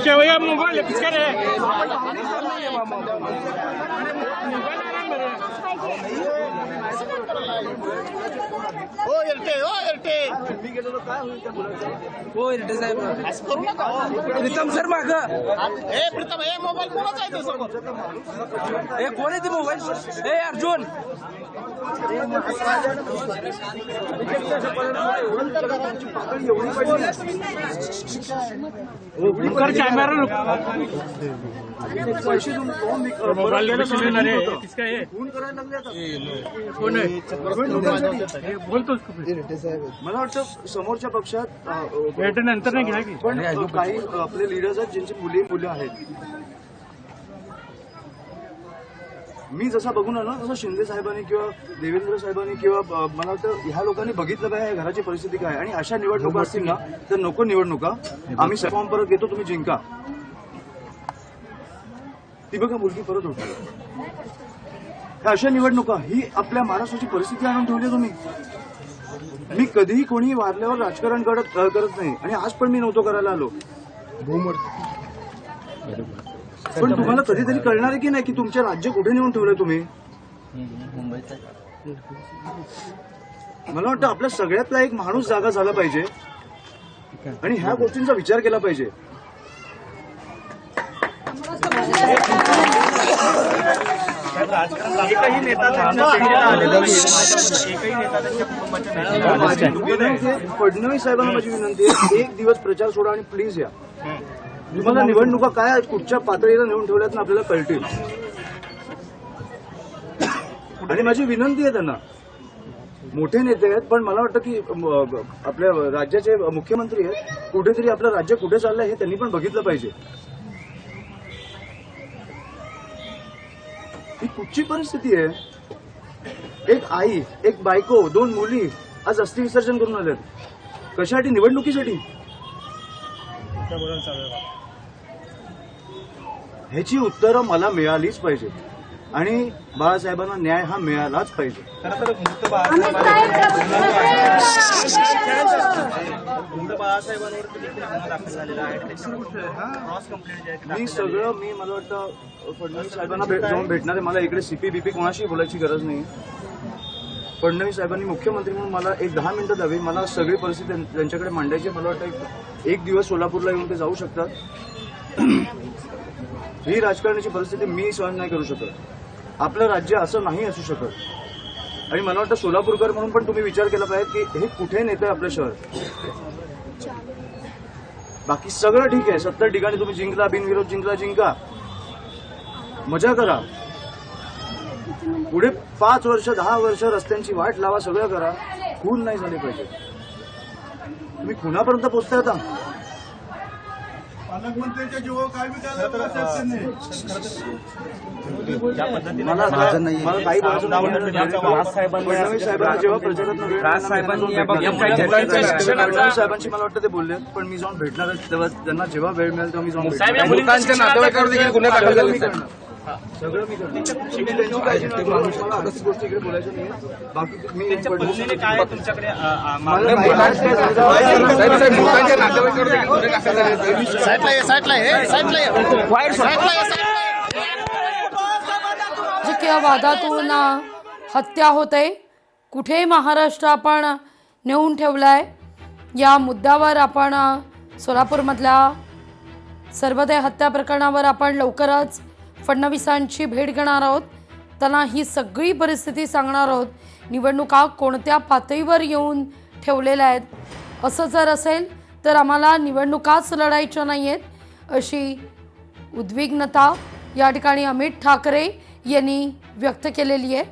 भैया mobile Pritam sir माग Pritam mobile कोणाचा आहे तो सर कोण आहे ते मोबाईल अर्जुन कॅमेरा मोबाईल किसका है कोण आहे बोलतोस मला वाटतं समोरच्या पक्षात नंतर नाही घ्या की पण काही आपले लीडर्स आहेत ज्यांची मुलं आहेत. मी जसा बघून आलो तसं शिंदे साहेबांनी किंवा देवेंद्र साहेबांनी किंवा मला वाटतं ह्या लोकांनी बघितलं काय या घराची परिस्थिती काय आणि अशा निवडणुका असतील ना तर नको निवडणुका आम्ही फॉर्म परत घेतो तुम्ही जिंका. ती बघा मुलगी परत होती. अशा निवडणुका ही आपल्या महाराष्ट्राची परिस्थिती आणून ठेवली तुम्ही. मी कधीही कोणी वारल्यावर राजकारण करत नाही आणि आज पण मी नव्हतो करायला आलो. पण तुम्हाला कधीतरी कळणार आहे की नाही की तुमचे राज्य कुठे नेऊन ठेवलंय तुम्ही. मला वाटतं आपल्या सगळ्यातला एक माणूस जागा झाला पाहिजे आणि ह्या गोष्टींचा विचार केला पाहिजे. एकही नेता फडणवीस साहेबांना माझी विनंती आहे एक दिवस प्रचार सोडा आणि प्लीज या. तुम्हाला निवडणुका काय कुठच्या पातळीला नेऊन ठेवल्यात ना आपल्याला कळतील. आणि माझी विनंती आहे त्यांना मोठे नेते आहेत पण मला वाटतं की आपल्या राज्याचे मुख्यमंत्री आहेत कुठेतरी आपलं राज्य कुठे चाललंय हे त्यांनी पण बघितलं पाहिजे. ही कुठची परिस्थिती आहे. एक आई एक बायको 2 मुली आज अस्थि विसर्जन करून आल्यात. कशासाठी निवडणुकीसाठी. ह्याची उत्तरं मला मिळालीच पाहिजे आणि बाळासाहेबांना न्याय हा मिळालाच पाहिजे. मी मला वाटतं फडणवीस साहेबांना जाऊन भेटणार आहे. मला इकडे सीपी कोणाशी बोलायची गरज नाही. फडणवीस साहेबांनी मुख्यमंत्री म्हणून मला एक 10 मिनिटं द्यावी. मला सगळी परिस्थिती त्यांच्याकडे मांडायची. मला वाटतं एक दिवस सोलापूरला येऊन ते जाऊ शकतात. ही राजकारणाची परिस्थिती मी सहन नाही करू शकत. आपलं राज्य असं नाही असू शकत. आणि मला वाटतं सोलापूरकर म्हणून पण तुम्ही विचार केला पाहिजे की हे कुठे नेतंय आपलं शहर. बाकी सगळं ठीक आहे. 70 ठिकाणी तुम्ही जिंकला बिनविरोध जिंका मजा करा. पुढे 5 वर्ष 10 वर्ष रस्त्यांची वाट लावा सगळं करा. खून नाही झाले पाहिजे. तुम्ही खुनापर्यंत पोहोचताय आता. पालकमंत्र्यांच्या जीवावर काय विचारलं मला काही फडणवीस साहेबांना जेव्हा प्रचारात साहेबांशी मला वाटतं ते बोलले पण मी जाऊन भेटणार आहे तेव्हा त्यांना जेव्हा वेळ मिळेल तेव्हा मी जाऊन लोकांच्या नातेवाईकावर देखील गुन्हे दाखल झाले सगळं मी करतो. त्यांची काळजी नाही करू. मला अशी गोष्टी इकडे बोलायच्या नाही. बाकी मी काय तुमच्याकडे लोकांच्या नातेवाईकावर देखील गुन्हे दाखल झाले. राजकीय वादातून हत्या होते. कुठे महाराष्ट्र आपण नेऊन ठेवलाय या मुद्द्यावर आपण सोलापूरमधल्या सर्वोदय हत्या प्रकरणावर आपण लवकरच फडणवीसांची भेट घेणार आहोत. त्यांना ही सगळी परिस्थिती सांगणार आहोत. निवडणुका कोणत्या पातळीवर येऊन ठेवलेल्या आहेत. असं जर असेल तर आम्हाला निवडणुकाच लढायच्या नाही आहेत अशी उद्विग्नता या ठिकाणी अमित ठाकरे यांनी व्यक्त केलेली आहे.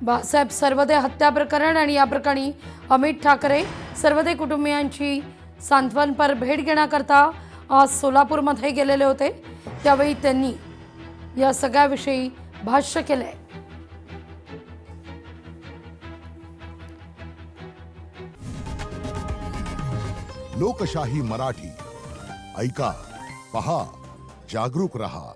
बाळासाहेब सर्वोदय हत्या प्रकरण आणि या प्रकरणी अमित ठाकरे सर्वते कुटुंबियांची सांत्वनपर भेट घेण्याकरता आज सोलापूरमध्ये गेलेले होते. त्यावेळी त्यांनी या सगळ्याविषयी भाष्य केले. लोकशाही मराठी ऐका, पहा, जागरूक रहा.